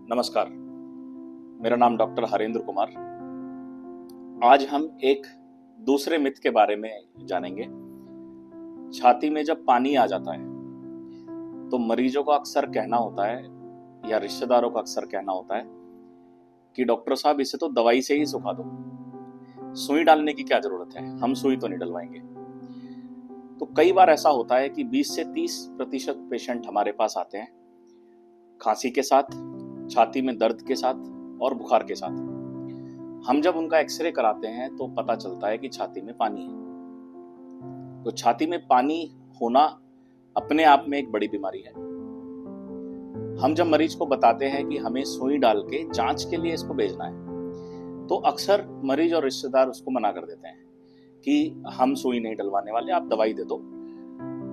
नमस्कार, मेरा नाम डॉक्टर हरेंद्र कुमार। आज हम एक दूसरे मिथ के बारे में जानेंगे। छाती में जब पानी आ जाता है तो मरीजों का अक्सर कहना होता है या रिश्तेदारों का अक्सर कहना होता है कि डॉक्टर साहब इसे तो दवाई से ही सुखा दो, सुई डालने की क्या जरूरत है, हम सुई तो नहीं डलवाएंगे। तो कई बार ऐसा होता है कि 20 से 30% पेशेंट हमारे पास आते हैं खांसी के साथ, छाती में दर्द के साथ और बुखार के साथ। हम जब उनका एक्सरे कराते हैं तो पता चलता है कि छाती में पानी है। तो छाती में पानी होना अपने आप में एक बड़ी बीमारी है। हम जब मरीज को बताते हैं कि हमें सुई डाल के जांच के लिए इसको भेजना है तो अक्सर मरीज और रिश्तेदार उसको मना कर देते हैं कि हम सुई नहीं डलवाने वाले, आप दवाई दे दो,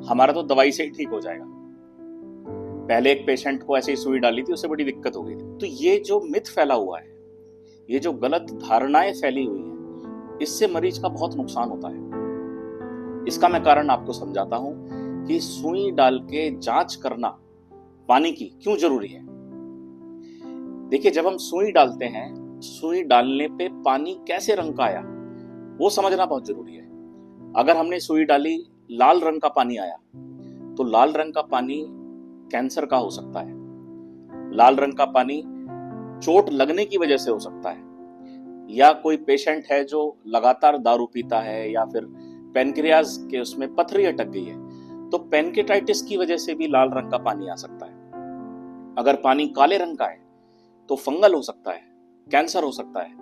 हमारा तो दवाई से ही ठीक हो जाएगा। पहले एक पेशेंट को ऐसे ही सुई डाली थी, उससे बड़ी दिक्कत हो गई थी। तो ये जो मिथ फैला हुआ है, ये जो गलत धारणाएं फैली हुई हैं, इससे मरीज का बहुत नुकसान होता है। इसका मैं कारण आपको समझाता हूं कि सुई डाल के जांच करना पानी की क्यों जरूरी है। देखिए, जब हम सुई डालते हैं, सुई डालने पे पानी कैसे रंग का आया वो समझना बहुत जरूरी है। अगर हमने सुई डाली, लाल रंग का पानी आया तो लाल रंग का पानी कैंसर का हो सकता है। लाल रंग का पानी चोट लगने की वजह से हो सकता है, या कोई पेशेंट है जो लगातार दारू पीता है या फिर पेनक्रियाज के उसमें पथरी अटक गई है तो पेनकेटाइटिस की वजह से भी लाल रंग का पानी आ सकता है। अगर पानी काले रंग का है तो फंगल हो सकता है, कैंसर हो सकता है।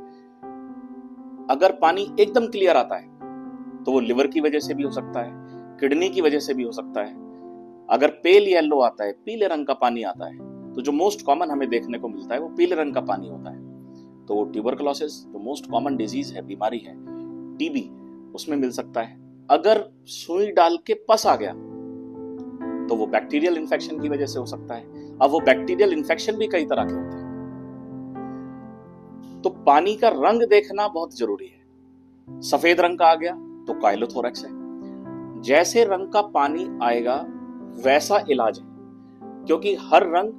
अगर पानी एकदम क्लियर आता है तो वो लिवर की वजह से भी हो सकता है, किडनी की वजह से भी हो सकता है। अगर पेल येलो आता है, पीले रंग का पानी आता है, तो जो मोस्ट कॉमन हमें देखने को मिलता है वो पीले रंग का पानी होता है। तो वो ट्यूबरकुलोसिस, जो मोस्ट कॉमन डिजीज है, बीमारी है, टीबी, उसमें मिल सकता है। अगर सुई डाल के पस आ गया तो वो बैक्टीरियल इन्फेक्शन की वजह से हो सकता है। अब वो बैक्टीरियल इन्फेक्शन भी कई तरह के होते हैं। तो पानी का रंग देखना बहुत जरूरी है। सफेद रंग का आ गया तो काइलोथोरैक्स है। जैसे रंग का पानी आएगा वैसा इलाज है, क्योंकि हर रंग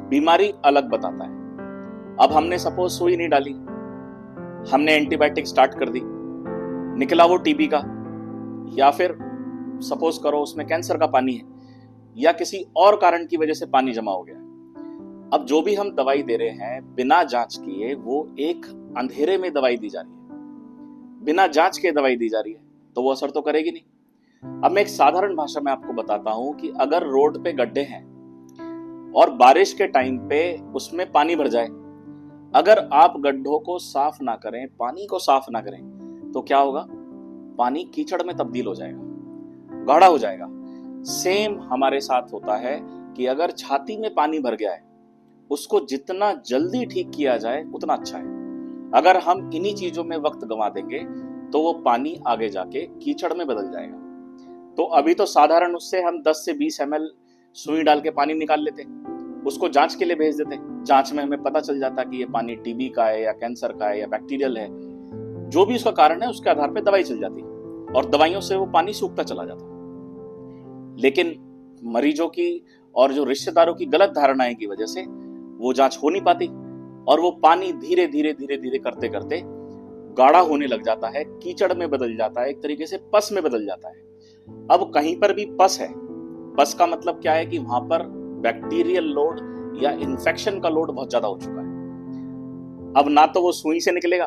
बीमारी अलग बताता है। अब हमने सपोज सुई नहीं डाली, हमने एंटीबायोटिक स्टार्ट कर दी, निकला वो टीबी का, या फिर सपोज करो उसमें कैंसर का पानी है, या किसी और कारण की वजह से पानी जमा हो गया। अब जो भी हम दवाई दे रहे हैं बिना जांच किए, वो एक अंधेरे में दवाई दी जा रही है, बिना जांच के दवाई दी जा रही है, तो वो असर तो करेगी नहीं। अब मैं एक साधारण भाषा में आपको बताता हूं कि अगर रोड पे गड्ढे हैं और बारिश के टाइम पे उसमें पानी भर जाए, अगर आप गड्ढों को साफ ना करें, पानी को साफ ना करें, तो क्या होगा? पानी कीचड़ में तब्दील हो जाएगा, गाढ़ा हो जाएगा। सेम हमारे साथ होता है कि अगर छाती में पानी भर गया है, उसको जितना जल्दी ठीक किया जाए उतना अच्छा है। अगर हम इन्हीं चीजों में वक्त गंवा देंगे तो वो पानी आगे जाके कीचड़ में बदल जाएगा। तो अभी तो साधारण उससे हम 10 से 20 ml सुई डाल के पानी निकाल लेते, उसको जांच के लिए भेज देते। जांच में हमें पता चल जाता कि ये पानी टीबी का है या कैंसर का है या बैक्टीरियल है, जो भी उसका कारण है उसके आधार पे दवाई चल जाती और दवाइयों से वो पानी सूखता चला जाता। लेकिन मरीजों की और जो रिश्तेदारों की गलत धारणाएं की वजह से वो जांच हो नहीं पाती और वो पानी धीरे धीरे धीरे धीरे करते करते गाढ़ा होने लग जाता है, कीचड़ में बदल जाता है, एक तरीके से पस में बदल जाता है। अब कहीं पर भी पस है, पस का मतलब क्या है कि वहां पर बैक्टीरियल लोड या इन्फेक्शन का लोड बहुत ज्यादा हो चुका है। अब ना तो वो सुई से निकलेगा,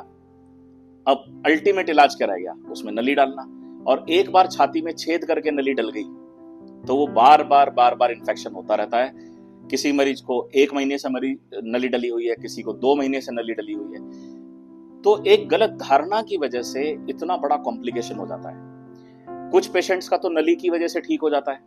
अब अल्टीमेट इलाज क्या रह गया? उसमें नली डालना। और एक बार छाती में छेद करके नली डल गई तो वो बार बार इन्फेक्शन होता रहता है। किसी मरीज को 1 महीने से नली डली हुई है, किसी को 2 महीने से नली डली हुई है। तो एक गलत धारणा की वजह से इतना बड़ा कॉम्प्लिकेशन हो जाता है। कुछ पेशेंट्स का तो नली की वजह से ठीक हो जाता है।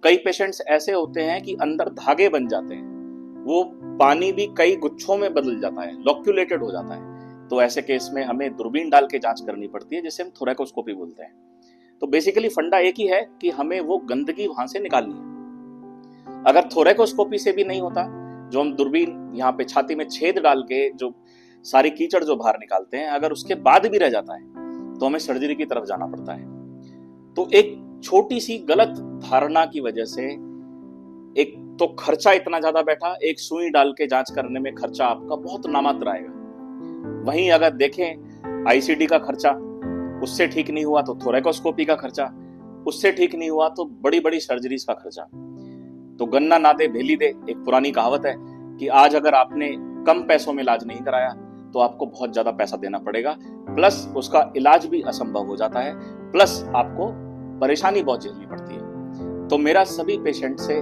कई पेशेंट्स ऐसे होते हैं कि अंदर धागे बन जाते हैं, वो पानी भी कई गुच्छों में बदल जाता है, लॉक्यूलेटेड हो जाता है। तो ऐसे केस में हमें दूरबीन डाल के जांच करनी पड़ती है, जिसे हम थोरैकोस्कोपी बोलते हैं। तो बेसिकली फंडा एक ही है कि हमें वो गंदगी वहां से निकालनी है। अगर थोरैकोस्कोपी से भी नहीं होता, जो हम दूरबीन यहाँ पे छाती में छेद डाल के जो सारी कीचड़ जो बाहर निकालते हैं, अगर उसके बाद भी रह जाता है तो हमें सर्जरी की तरफ जाना पड़ता है। तो एक छोटी सी गलत धारणा की वजह से एक तो खर्चा इतना ज्यादा बैठा, एक सुई डाल के जांच करने में खर्चा आपका बहुत नामात्र आएगा। वहीं अगर देखें आईसीडी का खर्चा, उससे ठीक नहीं हुआ तो थोरेकोस्कोपी का खर्चा, उससे ठीक नहीं हुआ तो बड़ी बड़ी सर्जरीज का खर्चा। तो गन्ना ना दे भेली दे, एक पुरानी कहावत है कि आज अगर आपने कम पैसों में इलाज नहीं कराया तो आपको बहुत ज्यादा पैसा देना पड़ेगा, प्लस उसका इलाज भी असंभव हो जाता है, प्लस आपको परेशानी बहुत झेलनी पड़ती है। तो मेरा सभी पेशेंट से,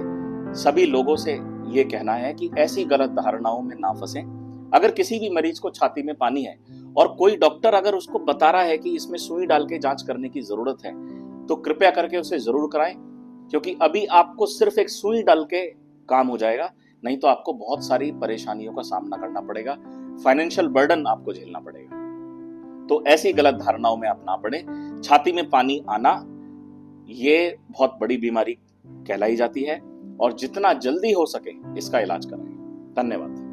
सभी लोगों से ये कहना है कि ऐसी गलत धारणाओं में ना फंसें। अगर किसी भी मरीज को छाती में पानी है और कोई डॉक्टर अगर उसको बता रहा है कि इसमें सुई डाल के जांच करने की जरूरत है, तो कृपया करके उसे जरूर कराएं, क्योंकि अभी आपको सिर्फ एक सुई डाल के काम हो जाएगा, नहीं तो आपको बहुत सारी परेशानियों का सामना करना पड़ेगा, फाइनेंशियल बर्डन आपको झेलना पड़ेगा। तो ऐसी गलत धारणाओं में आप ना पड़े। छाती में पानी आना ये बहुत बड़ी बीमारी कहलाई जाती है और जितना जल्दी हो सके इसका इलाज कराएं। धन्यवाद।